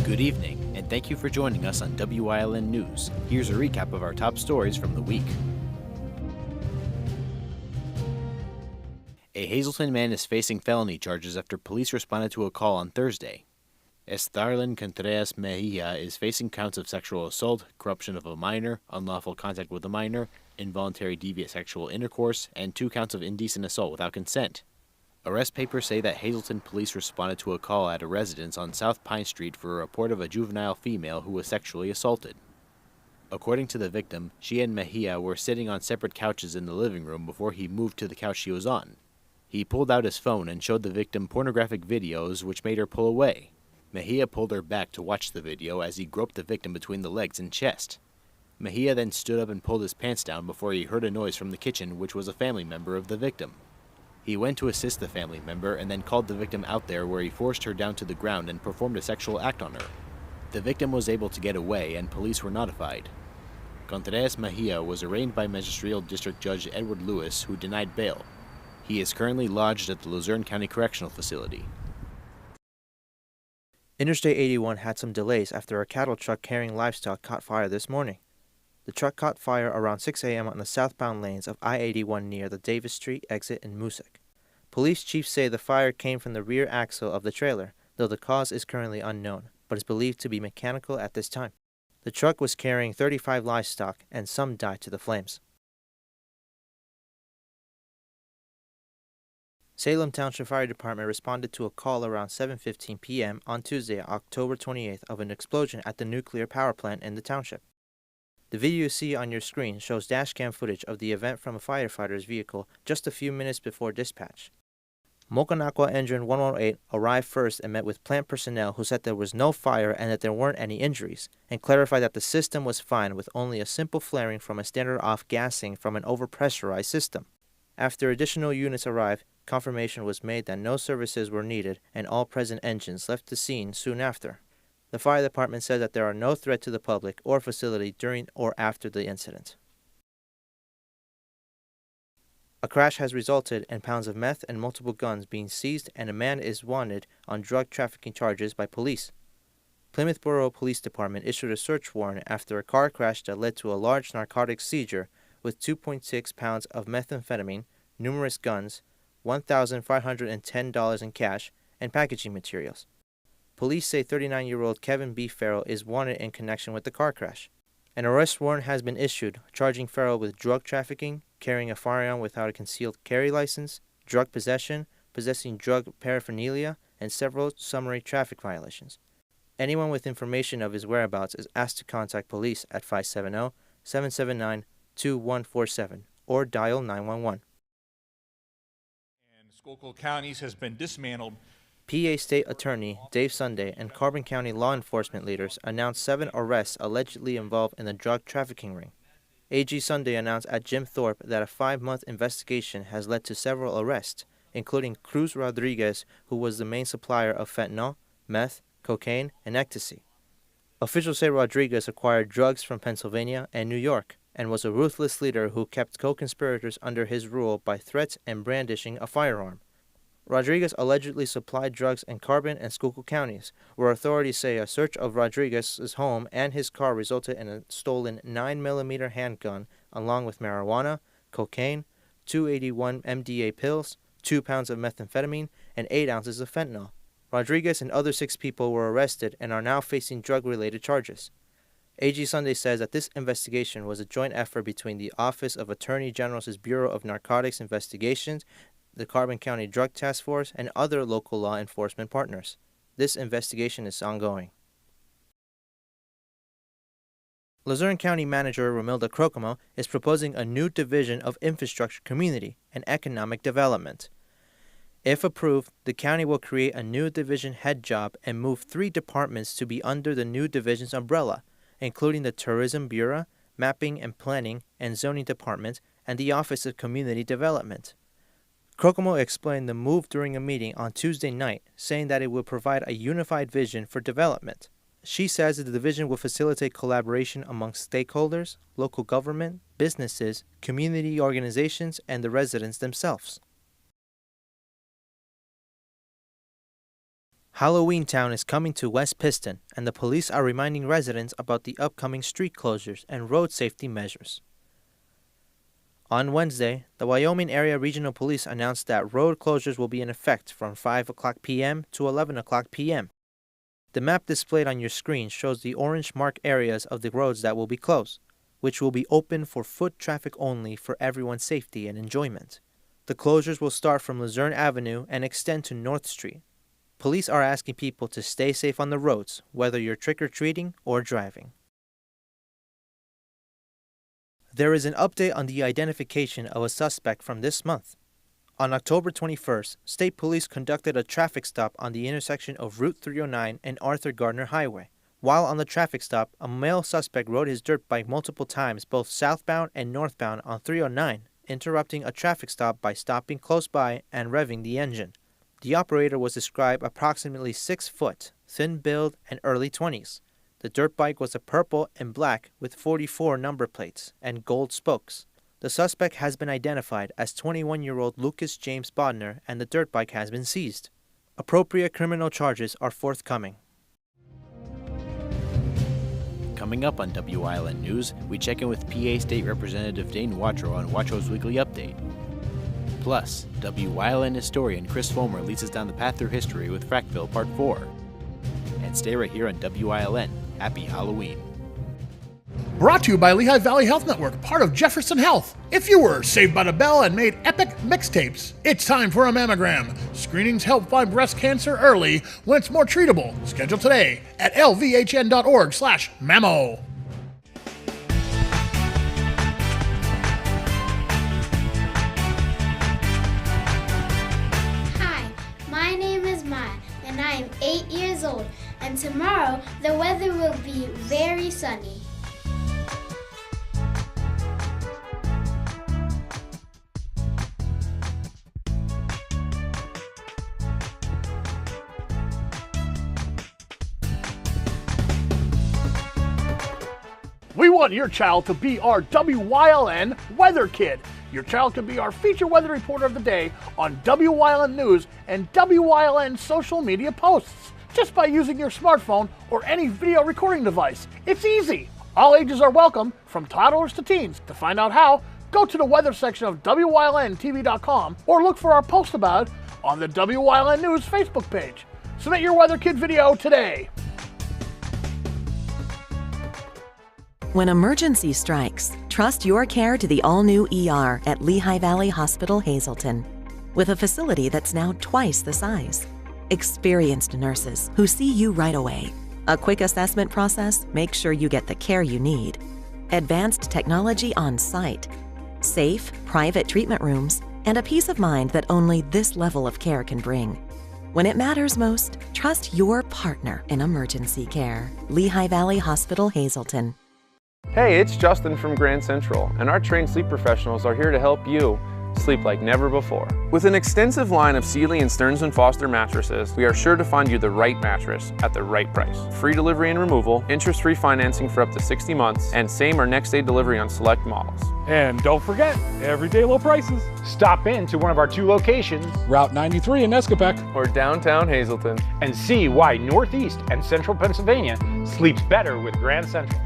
Good evening, and thank you for joining us on Wyln News. Here's a recap of our top stories from the week. A Hazleton man is facing felony charges after police responded to a call on Thursday. Estarlin Contreras Mejia is facing counts of sexual assault, corruption of a minor, unlawful contact with a minor, involuntary deviant sexual intercourse, and 2 counts of indecent assault without consent. Arrest papers say that Hazleton police responded to a call at a residence on South Pine Street for a report of a juvenile female who was sexually assaulted. According to the victim, she and Mejia were sitting on separate couches in the living room before he moved to the couch she was on. He pulled out his phone and showed the victim pornographic videos, which made her pull away. Mejia pulled her back to watch the video as he groped the victim between the legs and chest. Mejia then stood up and pulled his pants down before he heard a noise from the kitchen, which was a family member of the victim. He went to assist the family member and then called the victim out there, where he forced her down to the ground and performed a sexual act on her. The victim was able to get away and police were notified. Contreras Mejia was arraigned by Magisterial District Judge Edward Lewis, who denied bail. He is currently lodged at the Luzerne County Correctional Facility. Interstate 81 had some delays after a cattle truck carrying livestock caught fire this morning. The truck caught fire around 6 a.m. on the southbound lanes of I-81 near the Davis Street exit in Moosic. Police chiefs say the fire came from the rear axle of the trailer, though the cause is currently unknown, but is believed to be mechanical at this time. The truck was carrying 35 livestock, and some died to the flames. Salem Township Fire Department responded to a call around 7:15 p.m. on Tuesday, October 28th, of an explosion at the nuclear power plant in the township. The video you see on your screen shows dashcam footage of the event from a firefighter's vehicle just a few minutes before dispatch. Mokanakwa Engine 118 arrived first and met with plant personnel, who said there was no fire and that there weren't any injuries, and clarified that the system was fine with only a simple flaring from a standard off-gassing from an overpressurized system. After additional units arrived, confirmation was made that no services were needed and all present engines left the scene soon after. The fire department said that there are no threat to the public or facility during or after the incident. A crash has resulted in pounds of meth and multiple guns being seized, and a man is wanted on drug trafficking charges by police. Plymouth Borough Police Department issued a search warrant after a car crash that led to a large narcotics seizure with 2.6 pounds of methamphetamine, numerous guns, $1,510 in cash, and packaging materials. Police say 39-year-old Kevin B. Farrell is wanted in connection with the car crash. An arrest warrant has been issued, charging Farrell with drug trafficking, carrying a firearm without a concealed carry license, drug possession, possessing drug paraphernalia, and several summary traffic violations. Anyone with information of his whereabouts is asked to contact police at 570-779-2147 or dial 911. And Schuylkill Counties has been dismantled. PA State Attorney Dave Sunday and Carbon County law enforcement leaders announced 7 arrests allegedly involved in the drug trafficking ring. AG Sunday announced at Jim Thorpe that a 5-month investigation has led to several arrests, including Cruz Rodriguez, who was the main supplier of fentanyl, meth, cocaine, and ecstasy. Officials say Rodriguez acquired drugs from Pennsylvania and New York, and was a ruthless leader who kept co-conspirators under his rule by threats and brandishing a firearm. Rodriguez allegedly supplied drugs in Carbon and Schuylkill counties, where authorities say a search of Rodriguez's home and his car resulted in a stolen 9mm handgun, along with marijuana, cocaine, 281 MDA pills, 2 pounds of methamphetamine, and 8 ounces of fentanyl. Rodriguez and other 6 people were arrested and are now facing drug-related charges. AG Sunday says that this investigation was a joint effort between the Office of Attorney General's Bureau of Narcotics Investigations, the Carbon County Drug Task Force, and other local law enforcement partners. This investigation is ongoing. Luzerne County Manager Romilda Crocomo is proposing a new division of Infrastructure, Community, and Economic Development. If approved, the county will create a new division head job and move 3 departments to be under the new division's umbrella, including the Tourism Bureau, Mapping and Planning and Zoning Department, and the Office of Community Development. Crocomo explained the move during a meeting on Tuesday night, saying that it will provide a unified vision for development. She says that the division will facilitate collaboration amongst stakeholders, local government, businesses, community organizations, and the residents themselves. Halloween Town is coming to West Piston, and the police are reminding residents about the upcoming street closures and road safety measures. On Wednesday, the Wyoming Area Regional Police announced that road closures will be in effect from 5 o'clock p.m. to 11 o'clock p.m. The map displayed on your screen shows the orange marked areas of the roads that will be closed, which will be open for foot traffic only for everyone's safety and enjoyment. The closures will start from Luzerne Avenue and extend to North Street. Police are asking people to stay safe on the roads, whether you're trick-or-treating or driving. There is an update on the identification of a suspect from this month. On October 21st, State Police conducted a traffic stop on the intersection of Route 309 and Arthur Gardner Highway. While on the traffic stop, a male suspect rode his dirt bike multiple times both southbound and northbound on 309, interrupting a traffic stop by stopping close by and revving the engine. The operator was described approximately 6 foot, thin build, and early 20s. The dirt bike was a purple and black with 44 number plates and gold spokes. The suspect has been identified as 21-year-old Lucas James Bodner, and the dirt bike has been seized. Appropriate criminal charges are forthcoming. Coming up on WILN News, we check in with PA State Representative Dane Watrow on Watrow's Weekly Update. Plus, WILN historian Chris Fulmer leads us down the path through history with Frackville Part 4. And stay right here on WILN. Happy Halloween. Brought to you by Lehigh Valley Health Network, part of Jefferson Health. If you were Saved by the Bell and made epic mixtapes, it's time for a mammogram. Screenings help find breast cancer early when it's more treatable. Schedule today at lvhn.org/mammo. Hi, my name is Maya, and I am 8 years old, and tomorrow the weather will be very sunny. We want your child to be our WYLN weather kid. Your child can be our feature weather reporter of the day on WYLN News and WYLN social media posts, just by using your smartphone or any video recording device. It's easy. All ages are welcome, from toddlers to teens. To find out how, go to the weather section of WYLNTV.com or look for our post about it on the WYLN News Facebook page. Submit your weather kid video today. When emergency strikes, trust your care to the all-new ER at Lehigh Valley Hospital Hazleton. With a facility that's now twice the size. Experienced nurses who see you right away. A quick assessment process makes sure you get the care you need. Advanced technology on site. Safe, private treatment rooms, and a peace of mind that only this level of care can bring. When it matters most, trust your partner in emergency care. Lehigh Valley Hospital Hazleton. Hey, it's Justin from Grand Central, and our trained sleep professionals are here to help you sleep like never before. With an extensive line of Sealy and Stearns & Foster mattresses, we are sure to find you the right mattress at the right price. Free delivery and removal, interest-free financing for up to 60 months, and same or next day delivery on select models. And don't forget, everyday low prices. Stop in to one of our 2 locations, Route 93 in Escapec, or downtown Hazleton, and see why Northeast and Central Pennsylvania sleeps better with Grand Central.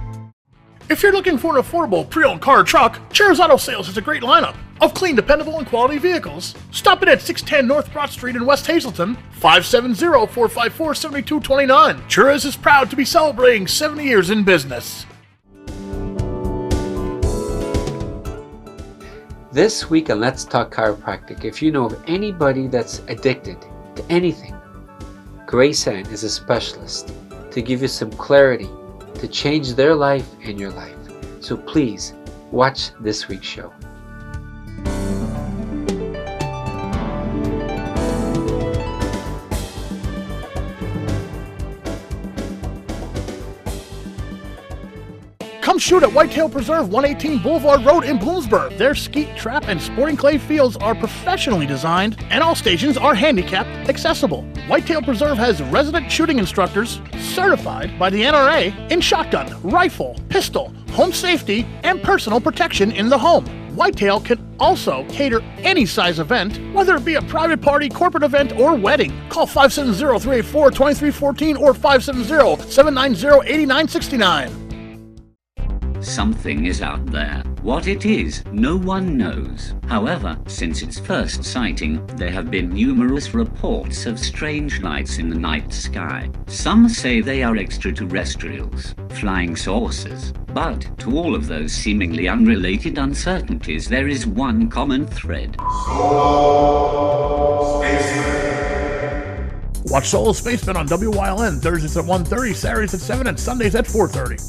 If you're looking for an affordable pre-owned car or truck, Chura's Auto Sales has a great lineup of clean, dependable, and quality vehicles. Stop in at 610 North Broad Street in West Hazleton, 570-454-7229. Chura's is proud to be celebrating 70 years in business. This week on Let's Talk Chiropractic, if you know of anybody that's addicted to anything, Grace Ann is a specialist to give you some clarity, to change their life and your life. So please, watch this week's show. Come shoot at Whitetail Preserve, 118 Boulevard Road in Bloomsburg. Their skeet, trap, and sporting clay fields are professionally designed, and all stations are handicapped accessible. Whitetail Preserve has resident shooting instructors certified by the NRA in shotgun, rifle, pistol, home safety, and personal protection in the home. Whitetail can also cater any size event, whether it be a private party, corporate event, or wedding. Call 570-384-2314 or 570-790-8969. Something is out there. What it is, no one knows. However, since its first sighting, there have been numerous reports of strange lights in the night sky. Some say they are extraterrestrials, flying saucers. But to all of those seemingly unrelated uncertainties, there is one common thread. Watch Solo Spaceman on WYLN Thursdays at 1:30, Saturdays at 7, and Sundays at 4:30.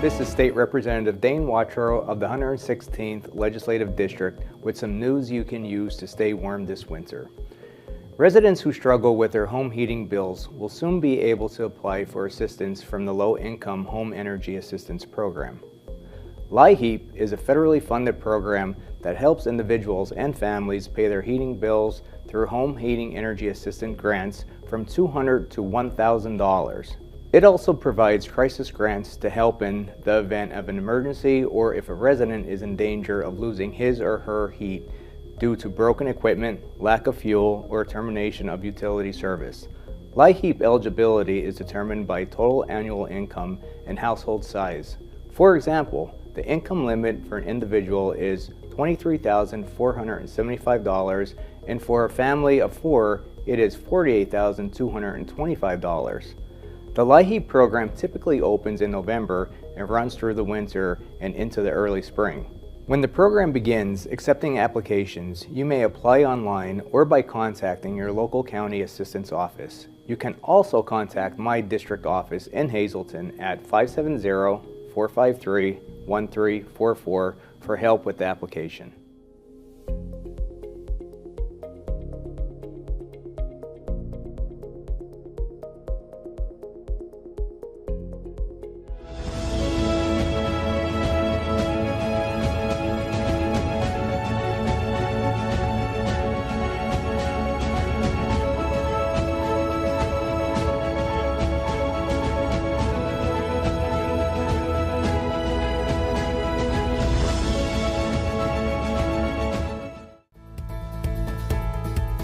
This is State Representative Dane Watrow of the 116th Legislative District with some news you can use to stay warm this winter. Residents who struggle with their home heating bills will soon be able to apply for assistance from the Low Income Home Energy Assistance Program. LIHEAP is a federally funded program that helps individuals and families pay their heating bills through home heating energy assistance grants from $200 to $1,000. It also provides crisis grants to help in the event of an emergency or if a resident is in danger of losing his or her heat due to broken equipment, lack of fuel, or termination of utility service. LIHEAP eligibility is determined by total annual income and household size. For example, the income limit for an individual is $23,475, and for a family of 4, it is $48,225. The LIHEAP program typically opens in November and runs through the winter and into the early spring. When the program begins accepting applications, you may apply online or by contacting your local county assistance office. You can also contact my district office in Hazleton at 570-453-1344 for help with the application.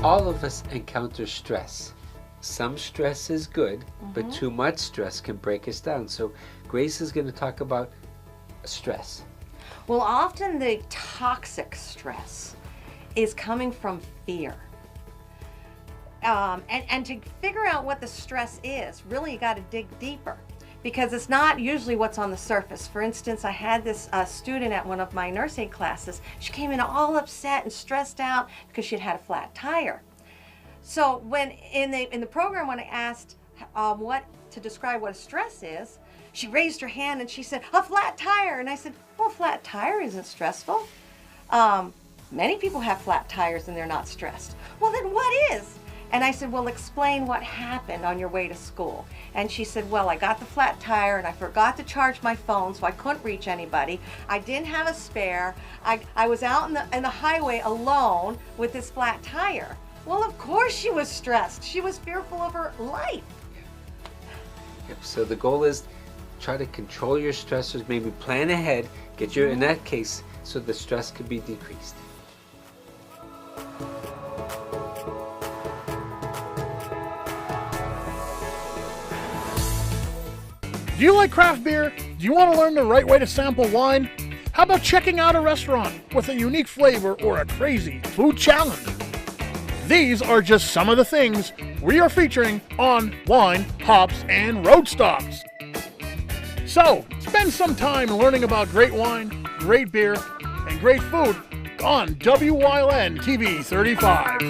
All of us encounter stress. Some stress is good, but too much stress can break us down. So Grace is going to talk about stress. Well, often the toxic stress is coming from fear. And to figure out what the stress is, really you got to dig deeper, because it's not usually what's on the surface. For instance, I had this student at one of my nursing classes. She came in all upset and stressed out because she'd had a flat tire. So when in the program, when I asked what to describe what a stress is, she raised her hand and she said, a flat tire. And I said, well, a flat tire isn't stressful. Many people have flat tires and they're not stressed. Well, then what is? And I said, well, explain what happened on your way to school. And she said, well, I got the flat tire and I forgot to charge my phone, so I couldn't reach anybody. I didn't have a spare. I was out in the highway alone with this flat tire. Well, of course she was stressed. She was fearful of her life. Yep. So the goal is try to control your stressors, maybe plan ahead, get your, in that case, so the stress could be decreased. Do you like craft beer? Do you want to learn the right way to sample wine? How about checking out a restaurant with a unique flavor or a crazy food challenge? These are just some of the things we are featuring on Wine, Hops, and Road Stops. So, spend some time learning about great wine, great beer, and great food on WYLN TV 35.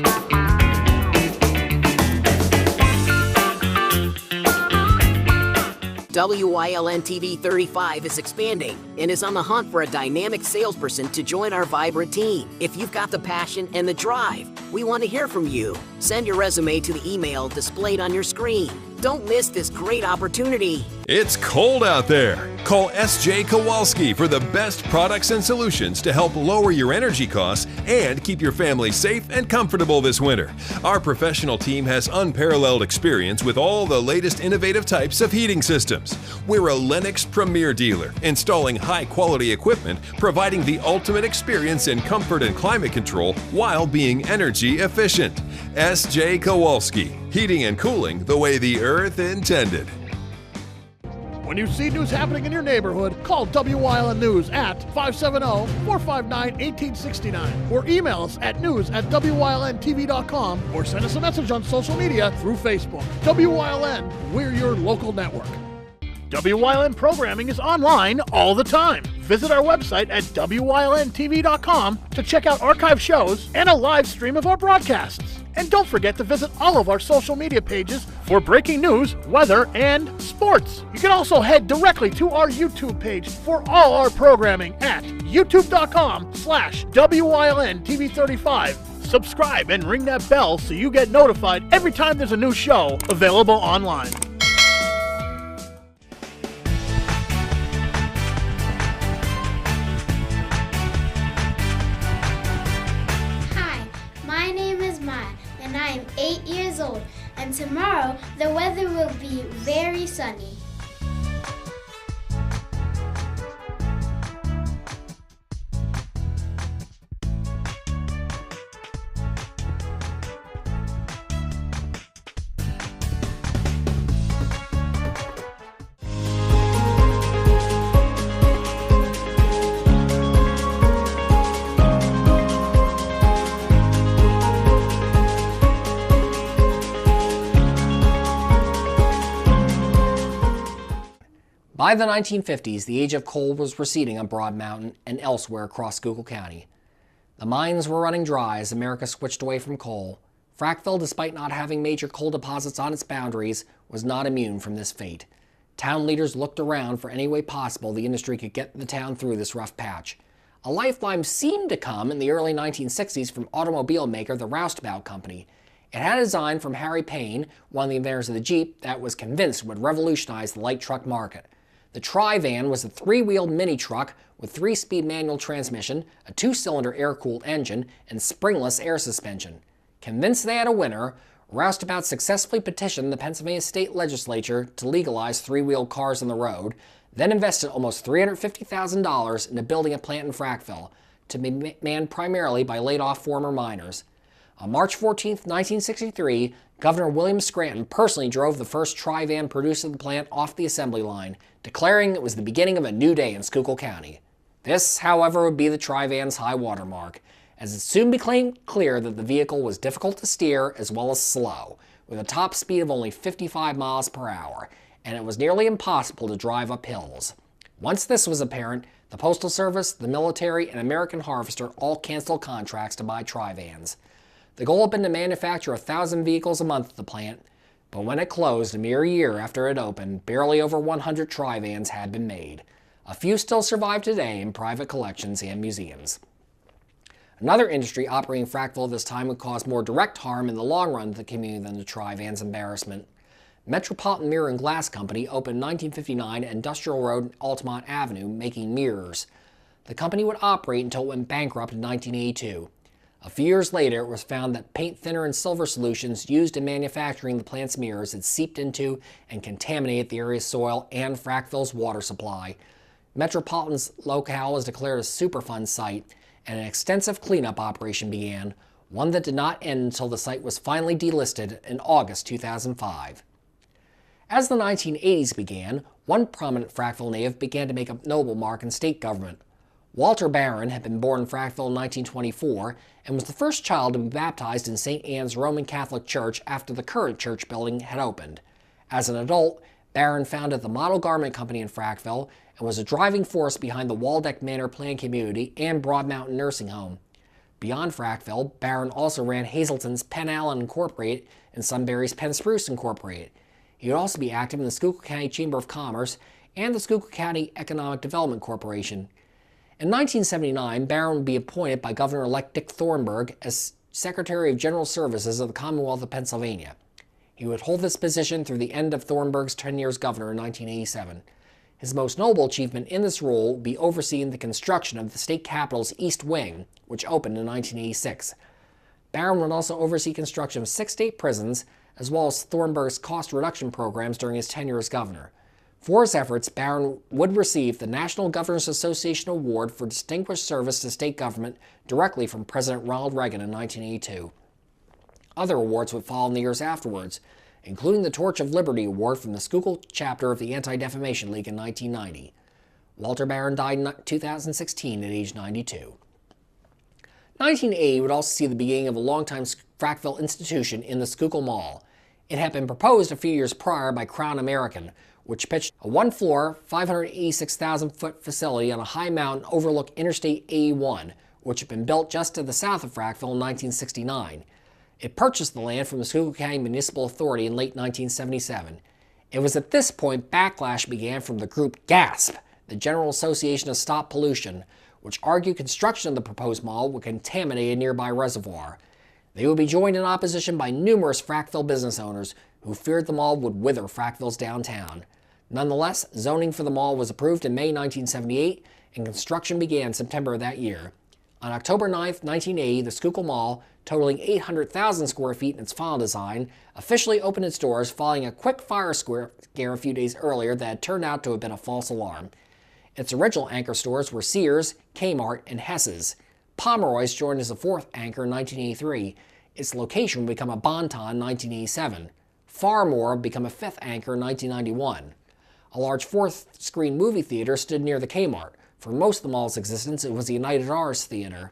WYLN TV 35 is expanding and is on the hunt for a dynamic salesperson to join our vibrant team. If you've got the passion and the drive, we want to hear from you. Send your resume to the email displayed on your screen. Don't miss this great opportunity. It's cold out there. Call S.J. Kowalski for the best products and solutions to help lower your energy costs and keep your family safe and comfortable this winter. Our professional team has unparalleled experience with all the latest innovative types of heating systems. We're a Lennox Premier dealer, installing high-quality equipment, providing the ultimate experience in comfort and climate control while being energy efficient. S.J. Kowalski, heating and cooling the way the earth intended. When you see news happening in your neighborhood, call Wyln News at 570-459-1869 or email us at news@wylntv.com or send us a message on social media through Facebook. WYLN, we're your local network. WYLN programming is online all the time. Visit our website at WYLNTV.com to check out archive shows and a live stream of our broadcasts. And don't forget to visit all of our social media pages for breaking news, weather, and sports. You can also head directly to our YouTube page for all our programming at youtube.com/WYLNTV35. Subscribe and ring that bell so you get notified every time there's a new show available online. I'm 8 years old, and tomorrow the weather will be very sunny. By the 1950s, the age of coal was receding on Broad Mountain and elsewhere across Schuylkill County. The mines were running dry as America switched away from coal. Frackville, despite not having major coal deposits on its boundaries, was not immune from this fate. Town leaders looked around for any way possible the industry could get the town through this rough patch. A lifeline seemed to come in the early 1960s from automobile maker the Roustabout Company. It had a design from Harry Payne, one of the inventors of the Jeep, that was convinced would revolutionize the light truck market. The Tri-Van was a three-wheeled mini-truck with three-speed manual transmission, a two-cylinder air-cooled engine, and springless air suspension. Convinced they had a winner, Roustabout successfully petitioned the Pennsylvania State Legislature to legalize three-wheeled cars on the road, then invested almost $350,000 into building a plant in Frackville, to be manned primarily by laid-off former miners. On March 14, 1963, Governor William Scranton personally drove the first Tri-Van produced at the plant off the assembly line, declaring it was the beginning of a new day in Schuylkill County. This, however, would be the Tri-Van's high water mark, as it soon became clear that the vehicle was difficult to steer as well as slow, with a top speed of only 55 miles per hour, and it was nearly impossible to drive up hills. Once this was apparent, the Postal Service, the military, and American Harvester all canceled contracts to buy Tri-Vans. The goal had been to manufacture 1,000 vehicles a month at the plant, but when it closed a mere year after it opened, barely over 100 Tri-Vans had been made. A few still survive today in private collections and museums. Another industry operating in Frackville at this time would cause more direct harm in the long run to the community than the Tri-Van's embarrassment. Metropolitan Mirror and Glass Company opened in 1959 at Industrial Road and Altamont Avenue, making mirrors. The company would operate until it went bankrupt in 1982. A few years later, it was found that paint thinner and silver solutions used in manufacturing the plant's mirrors had seeped into and contaminated the area's soil and Frackville's water supply. Metropolitan's locale was declared a Superfund site, and an extensive cleanup operation began, one that did not end until the site was finally delisted in August 2005. As the 1980s began, one prominent Frackville native began to make a notable mark in state government. Walter Barron had been born in Frackville in 1924 and was the first child to be baptized in St. Anne's Roman Catholic Church after the current church building had opened. As an adult, Barron founded the Model Garment Company in Frackville and was a driving force behind the Waldeck Manor Planned Community and Broad Mountain Nursing Home. Beyond Frackville, Barron also ran Hazleton's Penn Allen Incorporated and Sunbury's Penn Spruce Incorporated. He would also be active in the Schuylkill County Chamber of Commerce and the Schuylkill County Economic Development Corporation. In 1979, Barron would be appointed by Governor-elect Dick Thornburgh as Secretary of General Services of the Commonwealth of Pennsylvania. He would hold this position through the end of Thornburg's tenure as governor in 1987. His most notable achievement in this role would be overseeing the construction of the state capitol's East Wing, which opened in 1986. Barron would also oversee construction of 6 state prisons, as well as Thornburg's cost reduction programs during his tenure as governor. For his efforts, Barron would receive the National Governors Association Award for Distinguished Service to State Government directly from President Ronald Reagan in 1982. Other awards would follow in the years afterwards, including the Torch of Liberty Award from the Schuylkill chapter of the Anti-Defamation League in 1990. Walter Barron died in 2016 at age 92. 1980 would also see the beginning of a longtime Frackville institution in the Schuylkill Mall. It had been proposed a few years prior by Crown American, which pitched a one-floor, 586,000-foot facility on a high mountain overlook Interstate 81, which had been built just to the south of Frackville in 1969. It purchased the land from the Schuylkill County Municipal Authority in late 1977. It was at this point backlash began from the group GASP, the General Association to Stop Pollution, which argued construction of the proposed mall would contaminate a nearby reservoir. They would be joined in opposition by numerous Frackville business owners who feared the mall would wither Frackville's downtown. Nonetheless, zoning for the mall was approved in May 1978, and construction began September of that year. On October 9, 1980, the Schuylkill Mall, totaling 800,000 square feet in its final design, officially opened its doors following a quick fire scare a few days earlier that had turned out to have been a false alarm. Its original anchor stores were Sears, Kmart, and Hess's. Pomeroy's joined as a fourth anchor in 1983. Its location would become a Bon-Ton in 1987. Farmore would become a fifth anchor in 1991. A large fourth-screen movie theater stood near the Kmart. For most of the mall's existence, it was the United Artists Theater.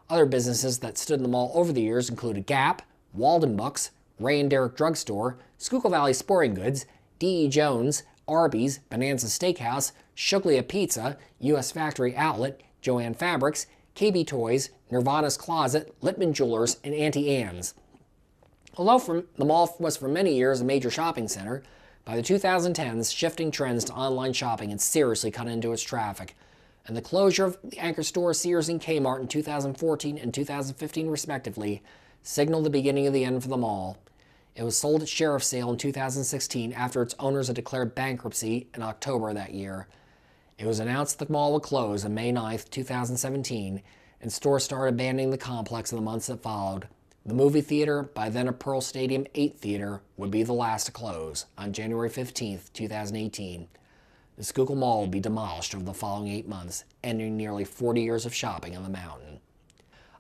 Other businesses that stood in the mall over the years included Gap, Walden Books, Ray and Derrick Drugstore, Schuylkill Valley Sporting Goods, D.E. Jones, Arby's, Bonanza Steakhouse, Shuglia Pizza, U.S. Factory Outlet, Joann Fabrics, KB Toys, Nirvana's Closet, Littman Jewelers, and Auntie Anne's. Although the mall was for many years a major shopping center, by the 2010s, shifting trends to online shopping had seriously cut into its traffic, and the closure of the anchor stores Sears and Kmart in 2014 and 2015 respectively signaled the beginning of the end for the mall. It was sold at sheriff's sale in 2016 after its owners had declared bankruptcy in October of that year. It was announced the mall would close on May 9, 2017, and stores started abandoning the complex in the months that followed. The movie theater, by then a Pearl Stadium 8 theater, would be the last to close on January 15, 2018. The Schuylkill Mall would be demolished over the following 8 months, ending nearly 40 years of shopping on the mountain.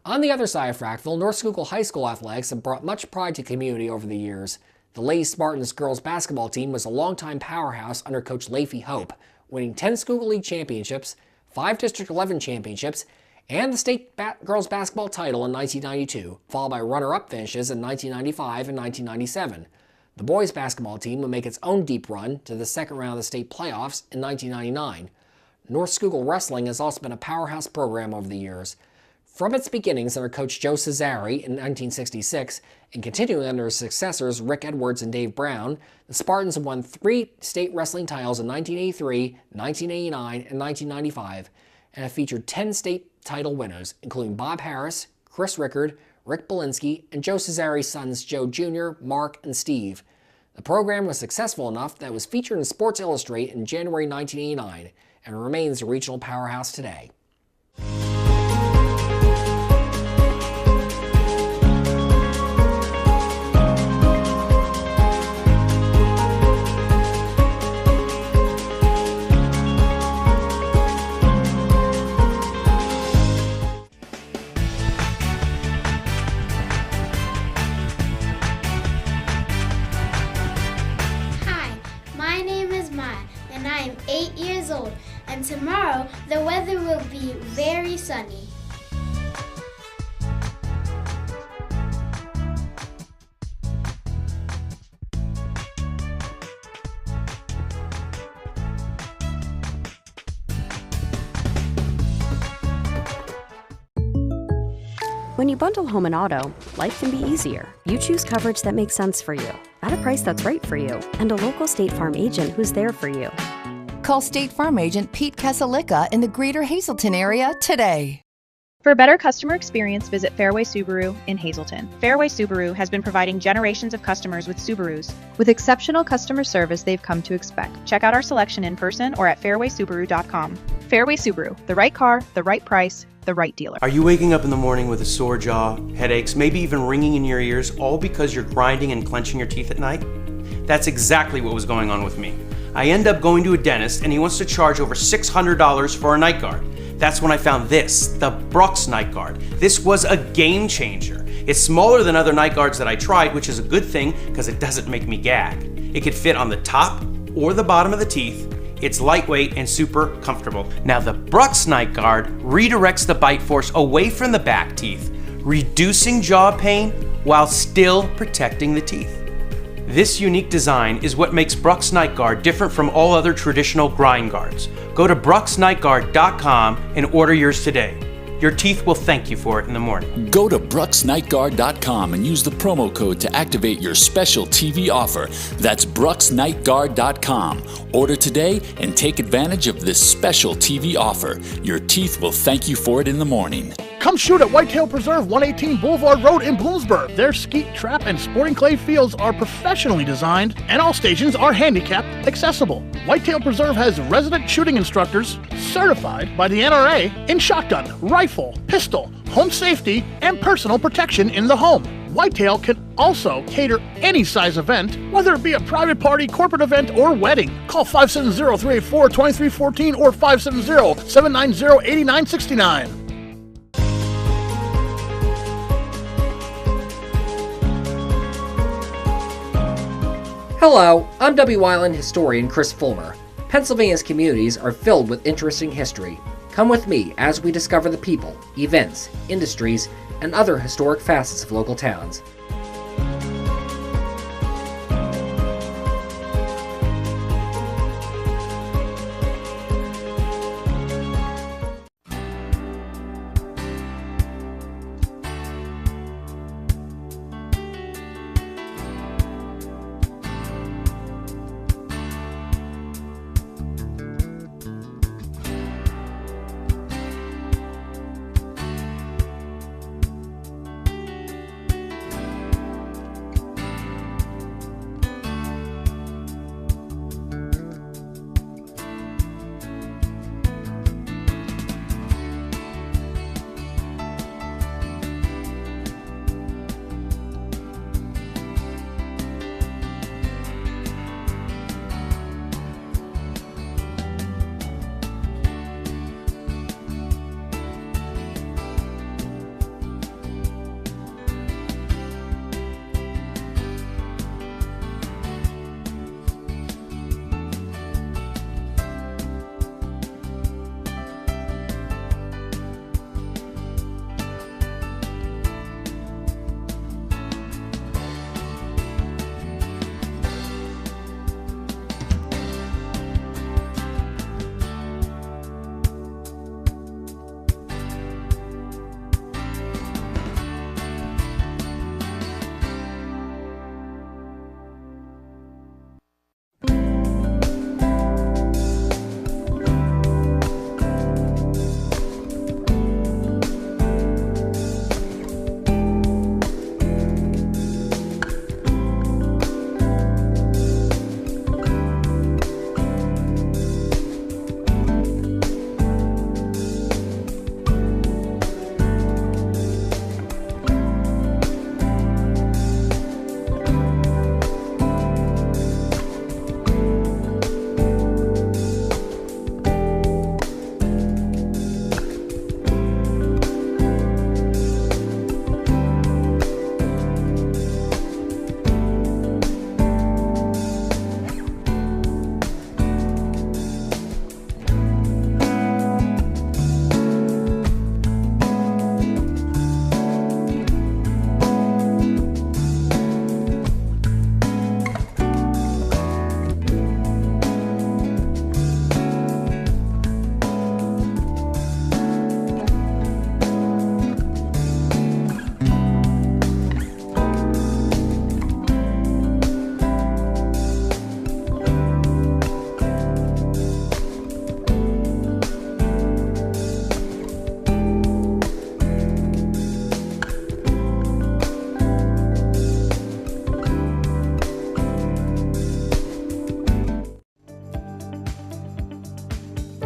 On the other side of Frackville, North Schuylkill High School athletics have brought much pride to the community over the years. The Lady Spartans girls basketball team was a longtime powerhouse under Coach Leafy Hope, winning 10 Schuylkill League championships, 5 District 11 championships, and the state girls basketball title in 1992, followed by runner-up finishes in 1995 and 1997. The boys basketball team would make its own deep run to the second round of the state playoffs in 1999. North Schuylkill Wrestling has also been a powerhouse program over the years. From its beginnings under Coach Joe Cesare in 1966, and continuing under his successors Rick Edwards and Dave Brown, the Spartans have won 3 state wrestling titles in 1983, 1989, and 1995, and have featured 10 state title winners, including Bob Harris, Chris Rickard, Rick Belinsky, and Joe Cesare's sons Joe Jr., Mark, and Steve. The program was successful enough that it was featured in Sports Illustrated in January 1989, and remains a regional powerhouse today. I'm 8 years old, and tomorrow the weather will be very sunny. When you bundle home and auto, life can be easier. You choose coverage that makes sense for you, at a price that's right for you, and a local State Farm agent who's there for you. Call State Farm agent Pete Casalicka in the Greater Hazleton area today. For a better customer experience, visit Fairway Subaru in Hazleton. Fairway Subaru has been providing generations of customers with Subarus. With exceptional customer service they've come to expect. Check out our selection in person or at fairwaysubaru.com. Fairway Subaru, the right car, the right price, the right dealer. Are you waking up in the morning with a sore jaw, headaches, maybe even ringing in your ears, all because you're grinding and clenching your teeth at night? That's exactly what was going on with me. I end up going to a dentist and he wants to charge over $600 for a night guard. That's when I found this, the Brux Night Guard. This was a game changer. It's smaller than other night guards that I tried, which is a good thing because it doesn't make me gag. It could fit on the top or the bottom of the teeth. It's lightweight and super comfortable. Now the Brux Night Guard redirects the bite force away from the back teeth, reducing jaw pain while still protecting the teeth. This unique design is what makes Brux Night Guard different from all other traditional grind guards. Go to bruxnightguard.com and order yours today. Your teeth will thank you for it in the morning. Go to bruxnightguard.com and use the promo code to activate your special TV offer. That's bruxnightguard.com. Order today and take advantage of this special TV offer. Your teeth will thank you for it in the morning. Come shoot at Whitetail Preserve, 118 Boulevard Road in Bloomsburg. Their skeet, trap, and sporting clay fields are professionally designed, and all stations are handicap accessible. Whitetail Preserve has resident shooting instructors certified by the NRA in shotgun, rifle, pistol, home safety, and personal protection in the home. Whitetail can also cater any size event, whether it be a private party, corporate event, or wedding. Call 570-384-2314 or 570-790-8969. Hello, I'm Wyln historian Chris Fulmer. Pennsylvania's communities are filled with interesting history. Come with me as we discover the people, events, industries, and other historic facets of local towns.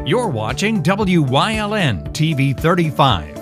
You're watching WYLN TV 35.